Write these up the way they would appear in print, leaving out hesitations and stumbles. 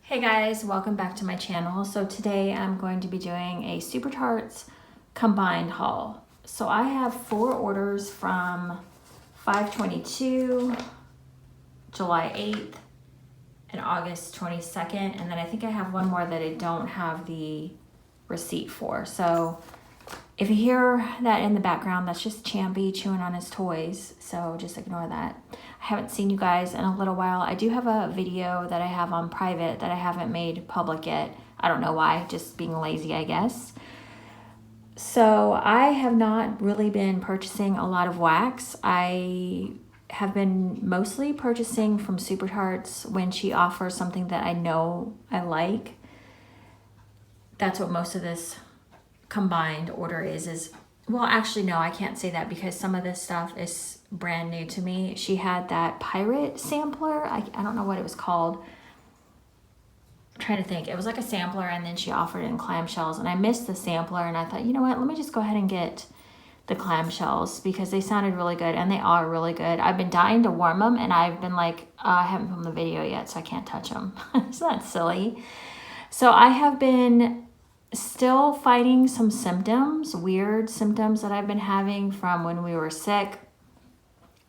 Hey guys, welcome back to my channel. So today I'm going to be doing a Super Tarts combined haul. So I have 4 orders from 5/22, July 8th, and August 22nd. And then I think I have one more that I don't have the receipt for. So if you hear that in the background, that's just Champy chewing on his toys. So just ignore that. I haven't seen you guys in a little while. I do have a video that I have on private that I haven't made public yet. I don't know why, just being lazy, I guess. So I have not really been purchasing a lot of wax. I have been mostly purchasing from Super Tarts when she offers something that I know I like. That's what most of this combined order is well, actually no, I can't say that because some of this stuff is brand new to me. She had that pirate sampler. I don't know what it was called. I'm trying to think. It was like a sampler and then she offered it in clamshells and I missed the sampler and I thought, you know what, let me just go ahead and get the clamshells because they sounded really good and they are really good. I've been dying to warm them and I've been like, I haven't filmed the video yet so I can't touch them. Isn't that silly? So I have been still fighting some symptoms, weird symptoms that I've been having from when we were sick.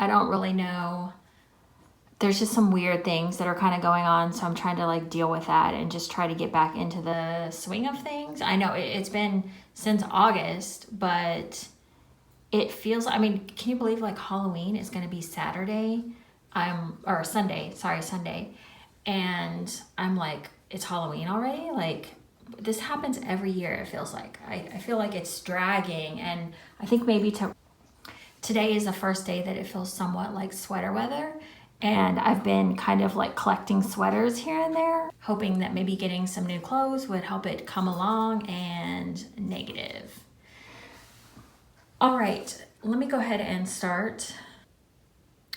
I don't really know. There's just some weird things that are kind of going on. So I'm trying to like deal with that and just try to get back into the swing of things. I know it's been since August, but it feels, I mean, can you believe like Halloween is going to be Saturday? Or Sunday, sorry, Sunday. And I'm like, it's Halloween already? Like, this happens every year, it feels like. I feel like it's dragging, and I think maybe today is the first day that it feels somewhat like sweater weather, and I've been kind of like collecting sweaters here and there, hoping that maybe getting some new clothes would help it come along, and negative. All right, let me go ahead and start.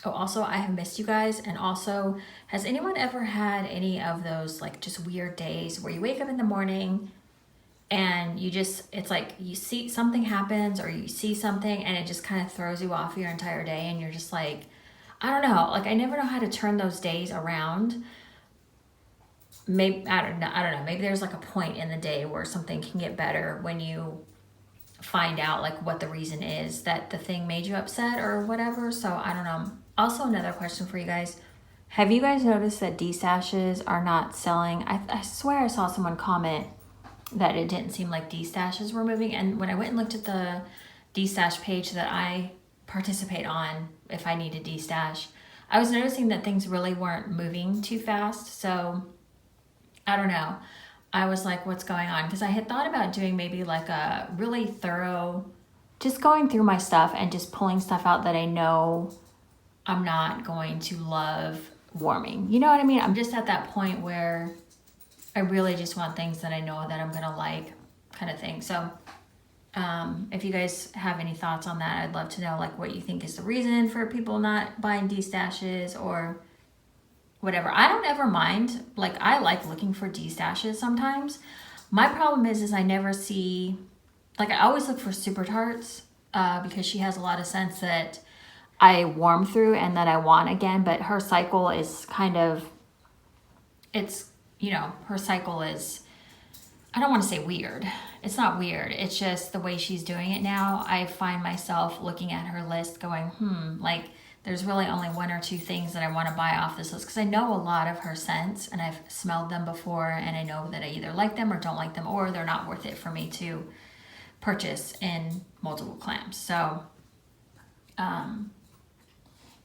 Oh, also, I have missed you guys. And also, has anyone ever had any of those like just weird days where you wake up in the morning and you just, it's like you see something happens or you see something and it just kind of throws you off your entire day and you're just like, I don't know, like I never know how to turn those days around. Maybe, I don't know, maybe there's like a point in the day where something can get better when you find out like what the reason is that the thing made you upset or whatever. So I don't know. Also, another question for you guys. Have you guys noticed that D-stashes are not selling? I swear I saw someone comment that it didn't seem like D-stashes were moving. And when I went and looked at the D-stash page that I participate on, if I need a D-stash, I was noticing that things really weren't moving too fast. So I don't know. I was like, what's going on? Because I had thought about doing maybe like a really thorough, just going through my stuff and just pulling stuff out that I know I'm not going to love warming. You know what I mean? I'm just at that point where I really just want things that I know that I'm going to like, kind of thing. So if you guys have any thoughts on that, I'd love to know like what you think is the reason for people not buying D-stashes or whatever. I don't ever mind. Like, I like looking for D-stashes sometimes. My problem is I never see, like I always look for Super Tarts because she has a lot of scents that I warm through and that I want again, but her cycle is kind of, it's, you know, her cycle is, I don't want to say weird. It's not weird. It's just the way she's doing it now. I find myself looking at her list going, like, there's really only 1 or 2 things that I want to buy off this list because I know a lot of her scents and I've smelled them before and I know that I either like them or don't like them or they're not worth it for me to purchase in multiple clams. So,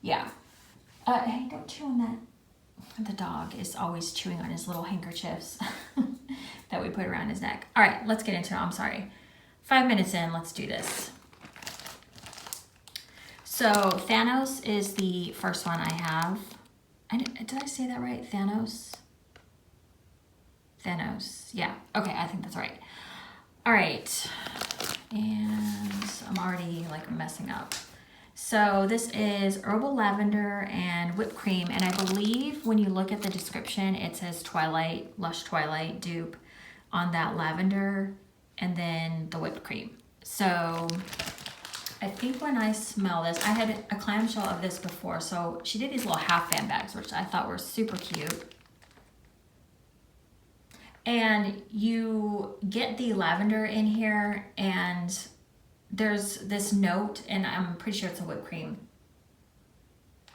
yeah. Hey, don't chew on that. The dog is always chewing on his little handkerchiefs that we put around his neck. All right, let's get into it. I'm sorry. 5 minutes in, let's do this. So Thanos is the first one I have. Did I say that right? Thanos? Thanos. Yeah. Okay, I think that's right. All right. And I'm already like messing up. So this is herbal lavender and whipped cream. And I believe when you look at the description, it says Twilight, Lush Twilight dupe on that lavender and then the whipped cream. So I think when I smell this, I had a clamshell of this before. So she did these little half fan bags, which I thought were super cute. And you get the lavender in here, and there's this note, and I'm pretty sure it's a whipped cream,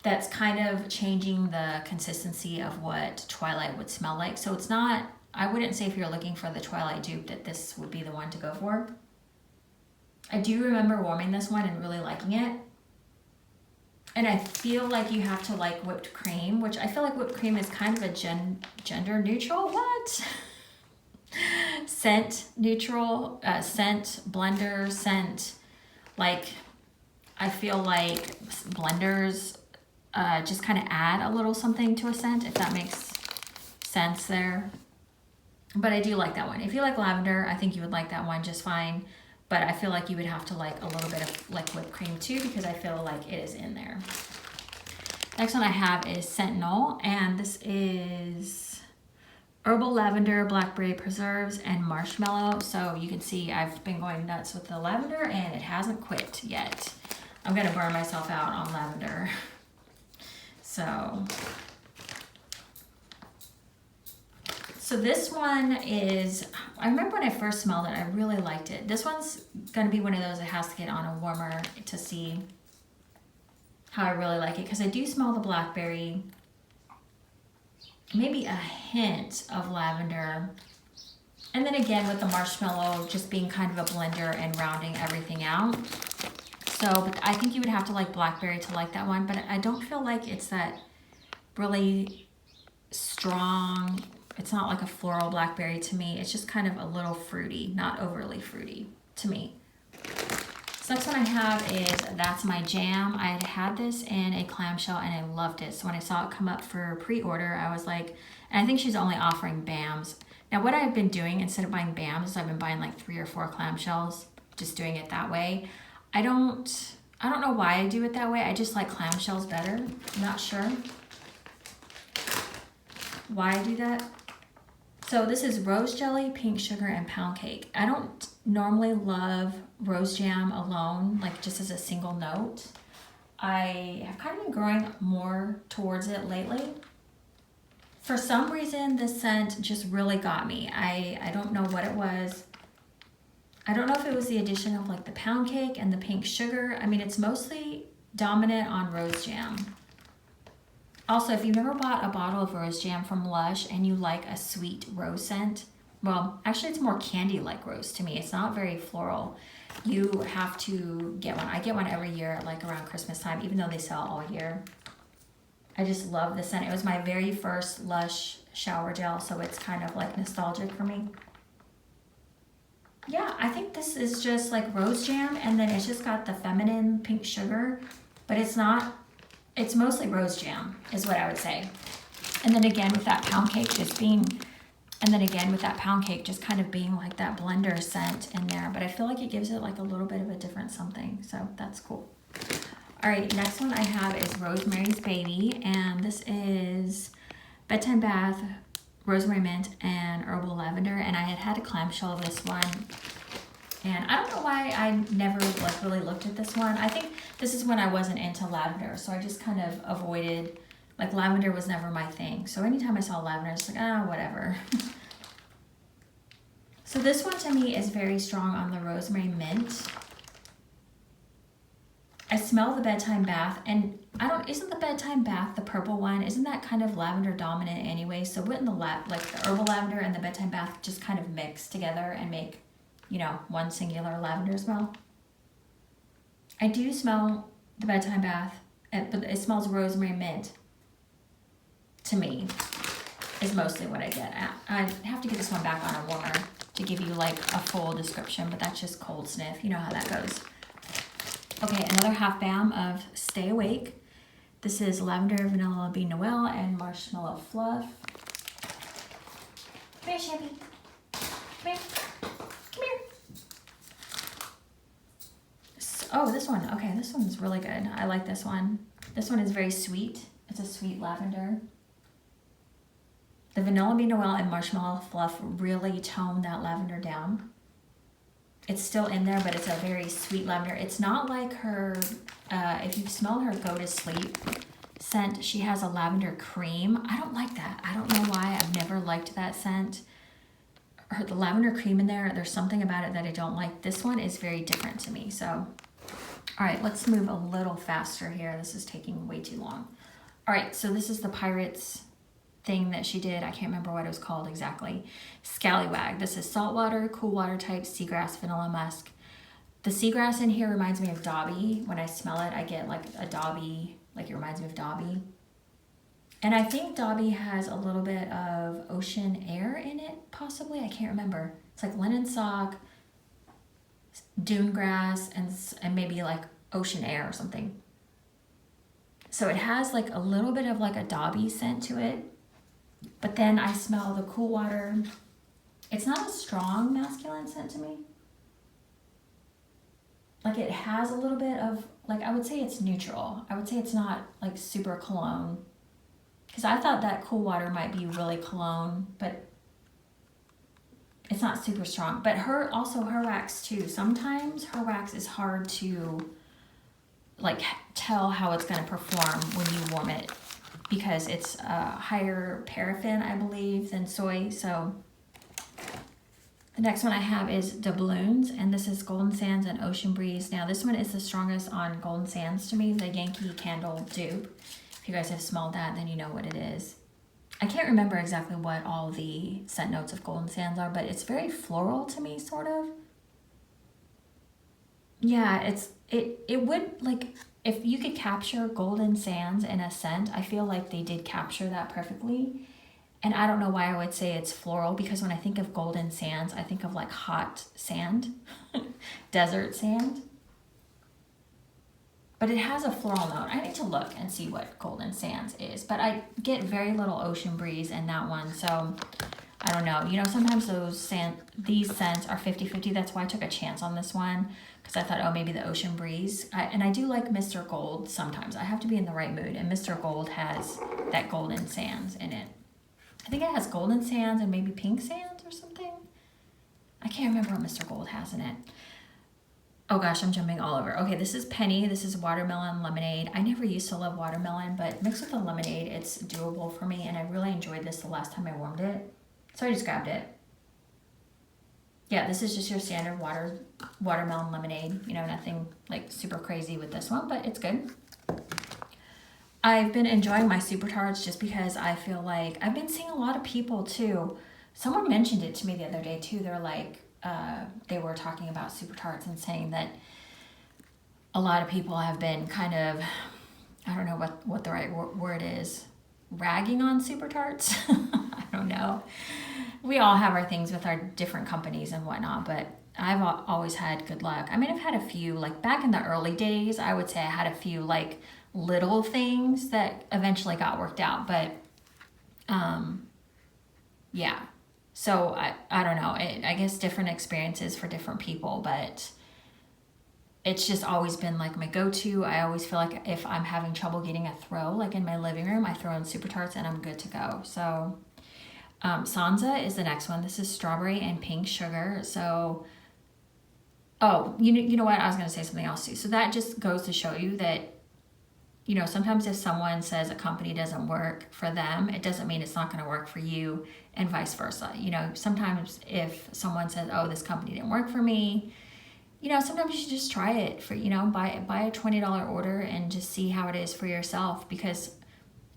that's kind of changing the consistency of what Twilight would smell like. So it's not, I wouldn't say if you're looking for the Twilight dupe that this would be the one to go for. I do remember warming this one and really liking it. And I feel like you have to like whipped cream, which I feel like whipped cream is kind of a gender neutral, what? Scent neutral, scent blender, scent, like, I feel like blenders just kind of add a little something to a scent, if that makes sense there. But I do like that one. If you like lavender, I think you would like that one just fine. But I feel like you would have to like a little bit of like whipped cream too, because I feel like it is in there. Next one I have is Sentinel, and this is herbal lavender, blackberry preserves, and marshmallow. So you can see I've been going nuts with the lavender and it hasn't quit yet. I'm gonna burn myself out on lavender. So this one is, I remember when I first smelled it, I really liked it. This one's gonna be one of those that has to get on a warmer to see how I really like it, because I do smell the blackberry, maybe a hint of lavender. And then again with the marshmallow just being kind of a blender and rounding everything out. So, but I think you would have to like blackberry to like that one, but I don't feel like it's that really strong. It's not like a floral blackberry to me. It's just kind of a little fruity, not overly fruity to me. So next one I have is That's My Jam. I had had this in a clamshell and I loved it. So when I saw it come up for pre-order, I was like, and I think she's only offering BAMs. Now what I've been doing instead of buying BAMs is I've been buying like 3 or 4 clamshells, just doing it that way. I don't know why I do it that way. I just like clamshells better. I'm not sure why I do that. So this is rose jelly, pink sugar, and pound cake. I don't normally love rose jam alone, like just as a single note. I have kind of been growing more towards it lately. For some reason, this scent just really got me. I don't know what it was. I don't know if it was the addition of like the pound cake and the pink sugar. I mean, it's mostly dominant on rose jam. Also, if you've never bought a bottle of rose jam from Lush and you like a sweet rose scent, well, actually it's more candy-like rose to me. It's not very floral. You have to get one. I get one every year, like around Christmas time, even though they sell all year. I just love the scent. It was my very first Lush shower gel, so it's kind of like nostalgic for me. Yeah, I think this is just like rose jam, and then it's just got the feminine pink sugar, but it's not. It's mostly rose jam is what I would say. And then again with that pound cake just being, and then again with that pound cake just kind of being like that blender scent in there. But I feel like it gives it like a little bit of a different something. So that's cool. All right, next one I have is Rosemary's Baby. And this is Bedtime Bath, Rosemary Mint, and Herbal Lavender. And I had had a clamshell of this one. And I don't know why I never like really looked at this one. I think this is when I wasn't into lavender, so I just kind of avoided, like lavender was never my thing. So anytime I saw lavender, it's like, ah, whatever. So this one to me is very strong on the Rosemary Mint. I smell the Bedtime Bath, and isn't the Bedtime Bath the purple one? Isn't that kind of lavender dominant anyway? So wouldn't the herbal lavender and the Bedtime Bath just kind of mix together and make, you know, one singular lavender smell? I do smell the Bedtime Bath, but it smells Rosemary Mint to me, is mostly what I get. I have to get this one back on a warmer to give you like a full description, but that's just cold sniff. You know how that goes. Okay, another half BAM of Stay Awake. This is lavender, vanilla bean noel, and marshmallow fluff. Come here, Champy. Come here. Come here. Oh, this one. Okay, this one's really good. I like this one. This one is very sweet. It's a sweet lavender. The vanilla bean noel and marshmallow fluff really tone that lavender down. It's still in there, but it's a very sweet lavender. It's not like her, if you smell her Go to Sleep scent, she has a lavender cream. I don't like that. I don't know why. I've never liked that scent. the lavender cream in there. There's something about it that I don't like. This one is very different to me. So, all right, let's move a little faster here. This is taking way too long. All right, so this is the Pirates thing that she did. I can't remember what it was called exactly. Scallywag. This is saltwater, cool water type, seagrass, vanilla musk. The seagrass in here reminds me of Dobby. When I smell it, I get like a Dobby, like it reminds me of Dobby. And I think Dobby has a little bit of ocean air in it, possibly. I can't remember. It's like linen sock, dune grass, and maybe like ocean air or something. So it has like a little bit of like a Dobby scent to it. But then I smell the cool water. It's not a strong masculine scent to me. Like it has a little bit of, like I would say it's neutral. I would say it's not like super cologne. Because I thought that cool water might be really cologne, but it's not super strong. But her wax too. Sometimes her wax is hard to like tell how it's going to perform when you warm it, because it's higher paraffin, I believe, than soy. So the next one I have is doubloons, and this is Golden Sands and Ocean Breeze. Now this one is the strongest on Golden Sands to me, the Yankee Candle dupe. If you guys have smelled that, then you know what it is. I can't remember exactly what all the scent notes of Golden Sands are, but it's very floral to me, sort of. Yeah, it would, like, if you could capture Golden Sands in a scent, I feel like they did capture that perfectly. And I don't know why I would say it's floral, because when I think of Golden Sands, I think of like hot sand, desert sand. But it has a floral note. I need to look and see what Golden Sands is. But I get very little Ocean Breeze in that one. So I don't know. You know, sometimes these scents are 50-50. That's why I took a chance on this one. Because I thought, oh, maybe the Ocean Breeze. And I do like Mr. Gold sometimes. I have to be in the right mood. And Mr. Gold has that Golden Sands in it. I think it has Golden Sands and maybe Pink Sands or something. I can't remember what Mr. Gold has in it. Oh gosh, I'm jumping all over. Okay, this is Penny. This is watermelon lemonade. I never used to love watermelon, but mixed with the lemonade, it's doable for me, and I really enjoyed this the last time I warmed it. So I just grabbed it. Yeah, this is just your standard watermelon lemonade. You know, nothing like super crazy with this one, but it's good. I've been enjoying my Super Tarts just because I feel like I've been seeing a lot of people too. Someone mentioned it to me the other day too. They're like, they were talking about Super Tarts and saying that a lot of people have been kind of, I don't know what the right word is, ragging on Super Tarts. I don't know. We all have our things with our different companies and whatnot, but I've always had good luck. I mean, I've had a few, like back in the early days, I would say I had a few like little things that eventually got worked out, but yeah. So I don't know. I guess different experiences for different people, but it's just always been like my go-to. I always feel like if I'm having trouble getting a throw, like in my living room, I throw in Super Tarts and I'm good to go. So Sansa is the next one. This is strawberry and pink sugar. So, oh, you know what? I was going to say something else too. So that just goes to show you that, you know, sometimes if someone says a company doesn't work for them, it doesn't mean it's not going to work for you, and vice versa. You know, sometimes if someone says, oh, this company didn't work for me, you know, sometimes you should just try it for, you know, buy a $20 order and just see how it is for yourself. Because,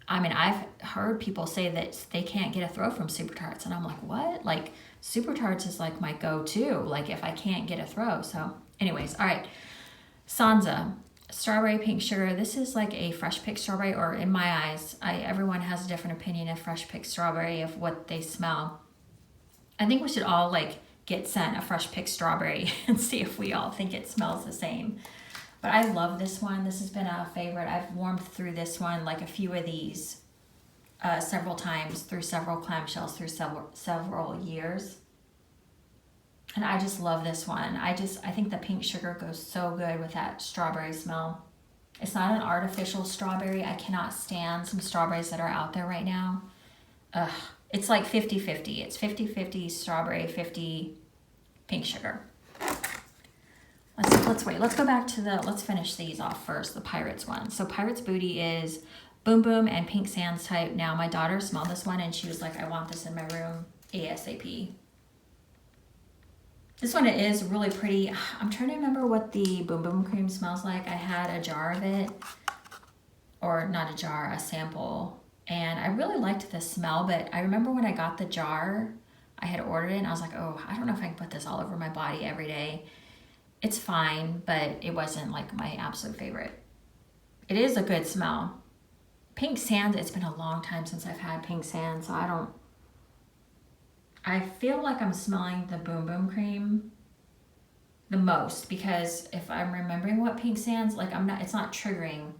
I mean, I've heard people say that they can't get a throw from Super Tarts, and I'm like, what? Like, Super Tarts is like my go-to, like if I can't get a throw. So anyways, all right, Sansa. Strawberry pink sugar. This is like a fresh picked strawberry, or in my eyes, everyone has a different opinion of fresh picked strawberry, of what they smell. I think we should all like get sent a fresh picked strawberry and see if we all think it smells the same. But I love this one. This has been a favorite. I've warmed through this one, like a few of these, several times through several clamshells through several years. And I just love this one. I think the pink sugar goes so good with that strawberry smell. It's not an artificial strawberry. I cannot stand some strawberries that are out there right now. Ugh. It's like 50-50. It's 50-50 strawberry, 50 pink sugar. Let's wait. Let's go back to let's finish these off first, the Pirates one. So Pirates Booty is Boom Boom and Pink Sands type. Now my daughter smelled this one and she was like, I want this in my room ASAP. This one is really pretty. I'm trying to remember what the Boom Boom Cream smells like. I had a jar of it, or not a jar, a sample. And I really liked the smell, but I remember when I got the jar, I had ordered it and I was like, oh, I don't know if I can put this all over my body every day. It's fine, but it wasn't like my absolute favorite. It is a good smell. Pink Sand, it's been a long time since I've had Pink Sand, so I feel like I'm smelling the Boom Boom Cream the most, because if I'm remembering what Pink Sand's like, it's not triggering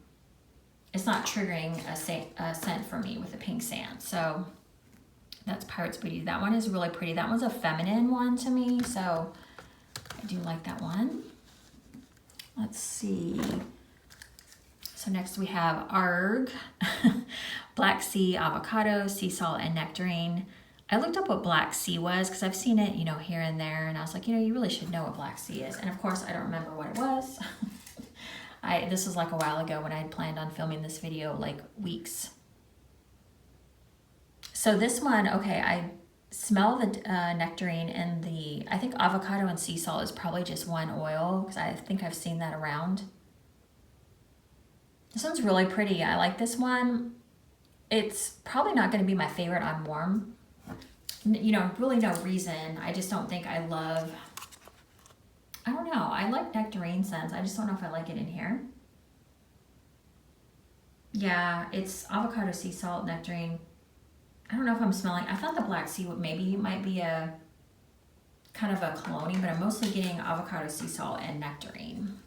a scent for me with the Pink Sand. So that's Pirate's Booty. That one is really pretty. That one's a feminine one to me, so I do like that one. Let's see. So next we have Arg, Black Sea, Avocado, Sea Salt, and Nectarine. I looked up what Black Sea was because I've seen it, here and there, and I was like, you really should know what Black Sea is. And of course, I don't remember what it was. This was like a while ago when I had planned on filming this video, like weeks. So this one, okay, I smell the nectarine, and I think avocado and sea salt is probably just one oil, because I think I've seen that around. This one's really pretty. I like this one. It's probably not going to be my favorite on warm. Really no reason. I just don't think I don't know. I like nectarine scents. I just don't know if I like it in here. Yeah, it's avocado, sea salt, nectarine. I don't know if I'm smelling. I thought the Black Sea might be a kind of a cologne, but I'm mostly getting avocado, sea salt, and nectarine.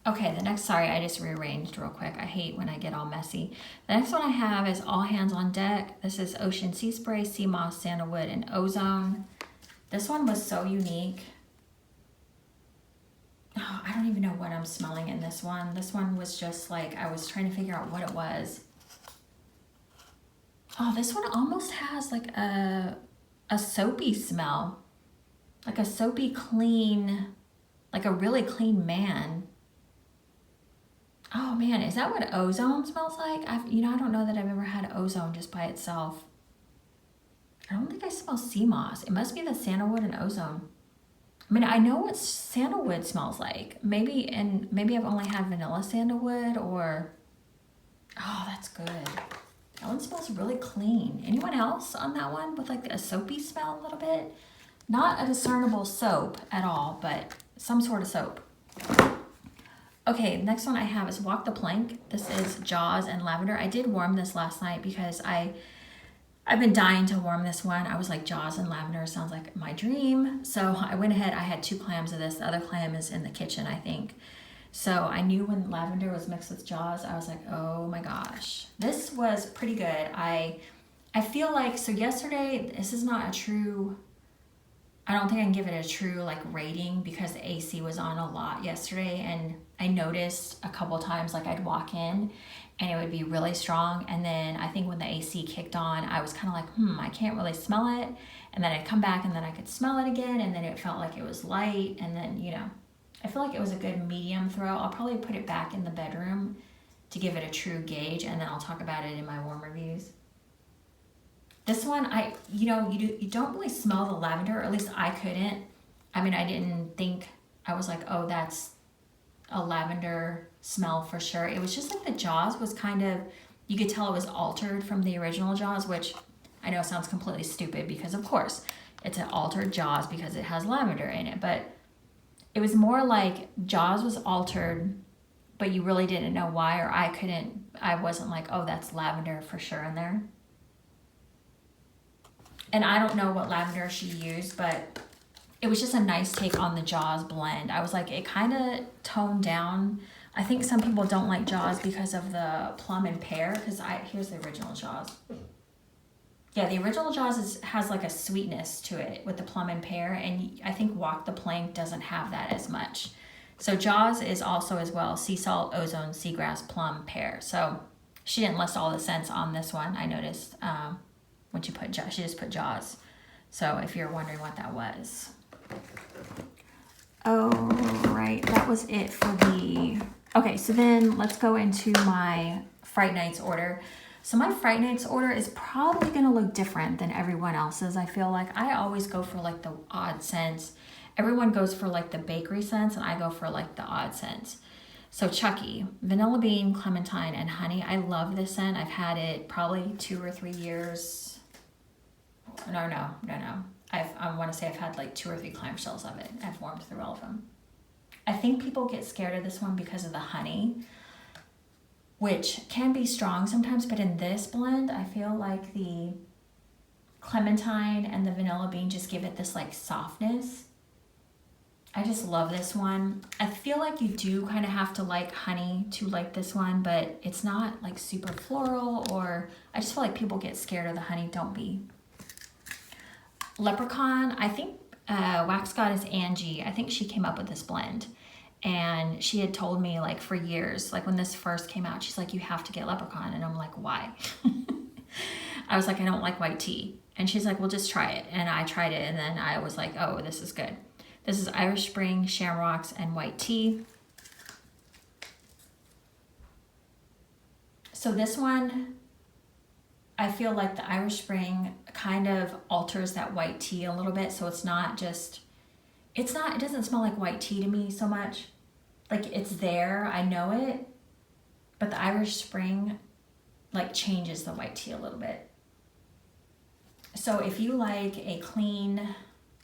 Okay, sorry, I just rearranged real quick. I hate when I get all messy. The next one I have is All Hands on Deck. This is Ocean Sea Spray, Sea Moss, Sandalwood, and Ozone. This one was so unique. Oh, I don't even know what I'm smelling in this one. This one was just like, I was trying to figure out what it was. Oh, this one almost has like a soapy smell. Like a soapy clean, like a really clean man. Oh man, is that what Ozone smells like? I don't know that I've ever had Ozone just by itself. I don't think I smell sea moss. It must be the sandalwood and ozone. I mean, I know what sandalwood smells like. Maybe I've only had vanilla sandalwood, or, oh, that's good. That one smells really clean. Anyone else on that one with like a soapy smell a little bit? Not a discernible soap at all, but some sort of soap. Okay, next one I have is Walk the Plank. This is Jaws and Lavender. I did warm this last night because I've been dying to warm this one. I was like, Jaws and Lavender sounds like my dream. So I went ahead, I had 2 clams of this. The other clam is in the kitchen, I think. So I knew when Lavender was mixed with Jaws, I was like, oh my gosh. This was pretty good. I feel like, so yesterday, this is not a true, I don't think I can give it a true like rating because the AC was on a lot yesterday, and I noticed a couple times like I'd walk in and it would be really strong, and then I think when the AC kicked on, I was kind of like, I can't really smell it, and then I'd come back and then I could smell it again, and then it felt like it was light, and then I feel like it was a good medium throw. I'll probably put it back in the bedroom to give it a true gauge, and then I'll talk about it in my warm reviews. This one, you don't really smell the lavender, or at least I couldn't. I mean, I didn't think, I was like, oh, that's a lavender smell for sure. It was just like the Jaws was kind of, you could tell it was altered from the original Jaws, which I know sounds completely stupid because of course it's an altered Jaws because it has lavender in it, but it was more like Jaws was altered, but you really didn't know why, or I wasn't like, oh, that's lavender for sure in there. And I don't know what lavender she used, but it was just a nice take on the Jaws blend. I was like, it kind of toned down. I think some people don't like Jaws because of the plum and pear, because here's the original Jaws. Yeah, the original Jaws has like a sweetness to it with the plum and pear, and I think Walk the Plank doesn't have that as much. So Jaws is also as well sea salt, ozone, seagrass, plum, pear. So she didn't list all the scents on this one, I noticed. When she just put Jaws. So if you're wondering what that was. Oh, right. The that was it for the, okay, so then let's go into my Fright Nights order. So my Fright Nights order is probably gonna look different than everyone else's. I feel like I always go for like the odd scents. Everyone goes for like the bakery scents and I go for like the odd scents. So Chucky, vanilla bean, clementine, and honey. I love this scent. I've had it probably 2 or 3 years. No. I want to say I've had like 2 or 3 clamshells of it. I've warmed through all of them. I think people get scared of this one because of the honey, which can be strong sometimes, but in this blend, I feel like the clementine and the vanilla bean just give it this like softness. I just love this one. I feel like you do kind of have to like honey to like this one, but it's not like super floral, or I just feel like people get scared of the honey. Don't be. Leprechaun, I think Wax Goddess Angie, I think she came up with this blend. And she had told me like for years, like when this first came out, she's like, you have to get Leprechaun. And I'm like, why? I was like, I don't like white tea. And she's like, well, just try it. And I tried it, and then I was like, oh, this is good. This is Irish Spring, Shamrocks, and white tea. So this one, I feel like the Irish Spring kind of alters that white tea a little bit. So it's not just, it doesn't smell like white tea to me so much. Like it's there, I know it, but the Irish Spring like changes the white tea a little bit. So if you like a clean,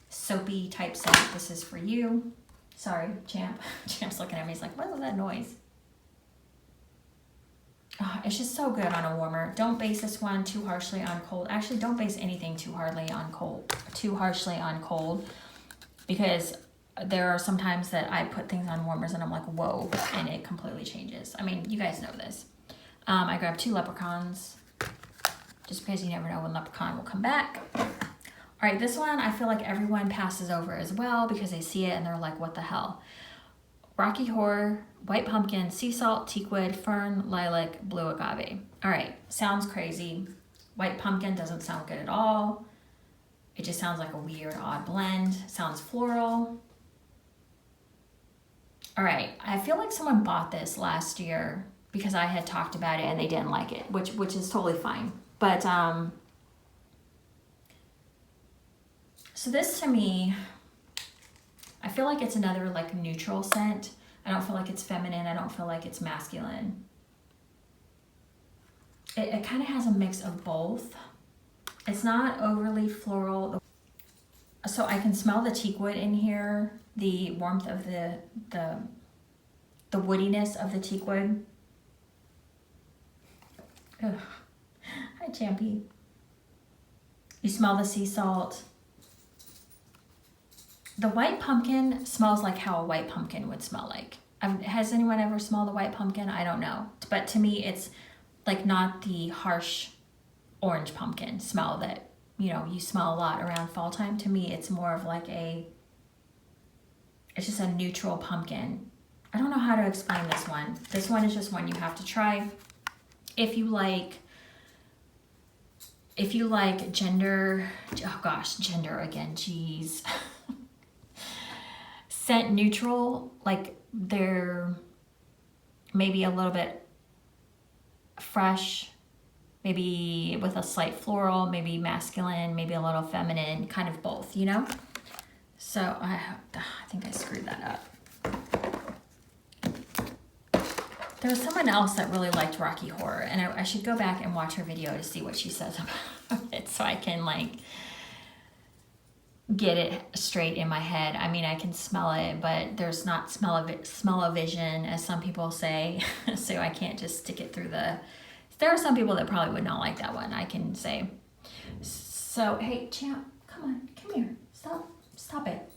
soapy type scent, this is for you. Sorry, Champ. Champ's looking at me, he's like, what was that noise? Oh, it's just so good on a warmer. Don't base this one too harshly on cold. Actually, don't base anything too harshly on cold, because there are some times that I put things on warmers and I'm like, whoa, and it completely changes. I mean, you guys know this. I grabbed 2 leprechauns, just because you never know when leprechaun will come back. All right, this one, I feel like everyone passes over as well because they see it and they're like, what the hell? Rocky Horror, White Pumpkin, Sea Salt, Teakwood, Fern, Lilac, Blue Agave. All right, sounds crazy. White Pumpkin doesn't sound good at all. It just sounds like a weird, odd blend. Sounds floral. All right, I feel like someone bought this last year because I had talked about it and they didn't like it, which is totally fine. But, so this to me, I feel like it's another like neutral scent. I don't feel like it's feminine. I don't feel like it's masculine. It kind of has a mix of both. It's not overly floral. So I can smell the teakwood in here, the warmth of the woodiness of the teakwood. Ugh. Hi, Champy. You smell the sea salt. The white pumpkin smells like how a white pumpkin would smell like. Has anyone ever smelled a white pumpkin? I don't know. But to me, it's like not the harsh orange pumpkin smell that, you know, you smell a lot around fall time. To me, it's more of like it's just a neutral pumpkin. I don't know how to explain this one. This one is just one you have to try. If you like gender, oh gosh, gender again, geez. Scent neutral, like they're maybe a little bit fresh, maybe with a slight floral, maybe masculine, maybe a little feminine, kind of both, you know? So I think I screwed that up. There was someone else that really liked Rocky Horror, and I should go back and watch her video to see what she says about it so I can like get it straight in my head. I mean, I can smell it, but there's not smell-o-vision, as some people say, so I can't just stick it through the... There are some people that probably would not like that one, I can say. So, hey, Champ, come here. Stop it.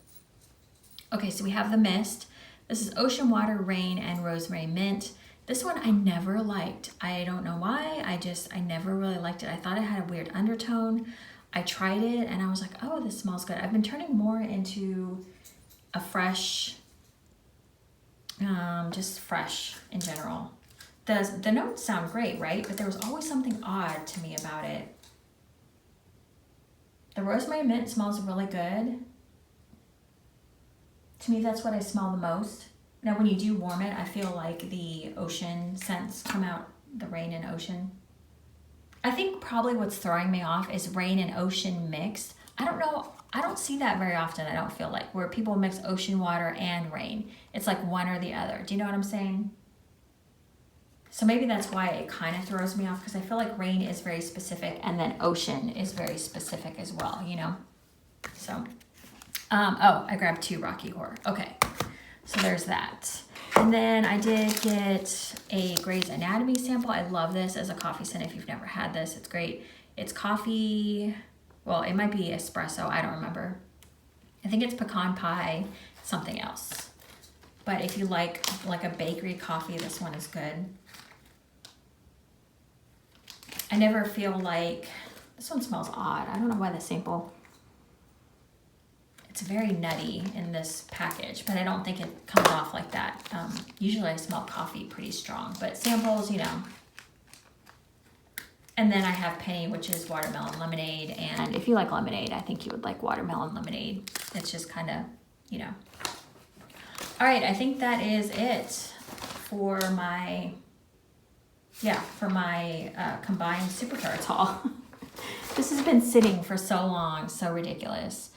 Okay, so we have the mist. This is Ocean Water, Rain, and Rosemary Mint. This one I never liked. I don't know why. I never really liked it. I thought it had a weird undertone. I tried it and I was like, oh, this smells good. I've been turning more into a fresh, just fresh in general. The notes sound great, right? But there was always something odd to me about it. The rosemary mint smells really good. To me, that's what I smell the most. Now when you do warm it, I feel like the ocean scents come out, the rain and ocean. I think probably what's throwing me off is rain and ocean mixed. I don't know, I don't see that very often, I don't feel like, where people mix ocean water and rain. It's like one or the other. Do you know what I'm saying? So maybe that's why it kind of throws me off, because I feel like rain is very specific and then ocean is very specific as well, you know? So, oh, I grabbed 2 Rocky Horror. Okay, so there's that. And then I did get a Grey's Anatomy sample. I love this as a coffee scent. If you've never had this, it's great. It's coffee, well, it might be espresso, I don't remember. I think it's pecan pie, something else. But if you like a bakery coffee, this one is good. I never feel like, this one smells odd. I don't know why the sample, it's very nutty in this package, but I don't think it comes off like that. Usually I smell coffee pretty strong, but samples, you know. And then I have Penny, which is watermelon lemonade. And if you like lemonade, I think you would like watermelon lemonade. It's just kind of, you know. All right, I think that is it for my, combined Super Tarts haul. This has been sitting for so long, so ridiculous.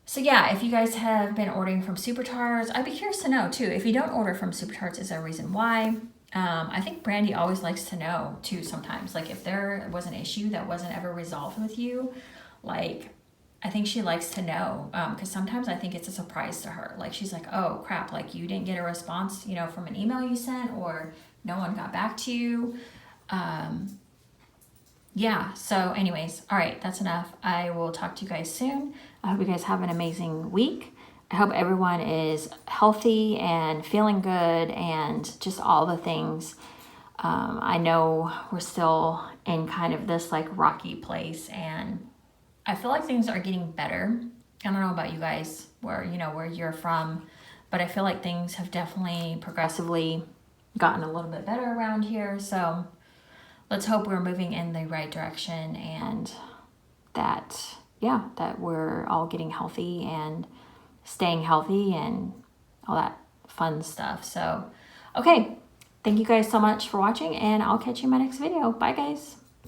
So yeah, if you guys have been ordering from Super Tarts, I'd be curious to know too. If you don't order from Super Tarts, is there a reason why? I think Brandy always likes to know too sometimes. Like if there was an issue that wasn't ever resolved with you, like I think she likes to know, because sometimes I think it's a surprise to her. Like she's like, oh crap, like you didn't get a response, you know, from an email you sent, or no one got back to you. Yeah, so anyways, all right, that's enough. I will talk to you guys soon. I hope you guys have an amazing week. I hope everyone is healthy and feeling good and just all the things. I know we're still in kind of this like rocky place, and I feel like things are getting better. I don't know about you guys, where you're from, but I feel like things have definitely progressively gotten a little bit better around here. So let's hope we're moving in the right direction, and that we're all getting healthy and staying healthy and all that fun stuff. So, okay. Thank you guys so much for watching, and I'll catch you in my next video. Bye, guys.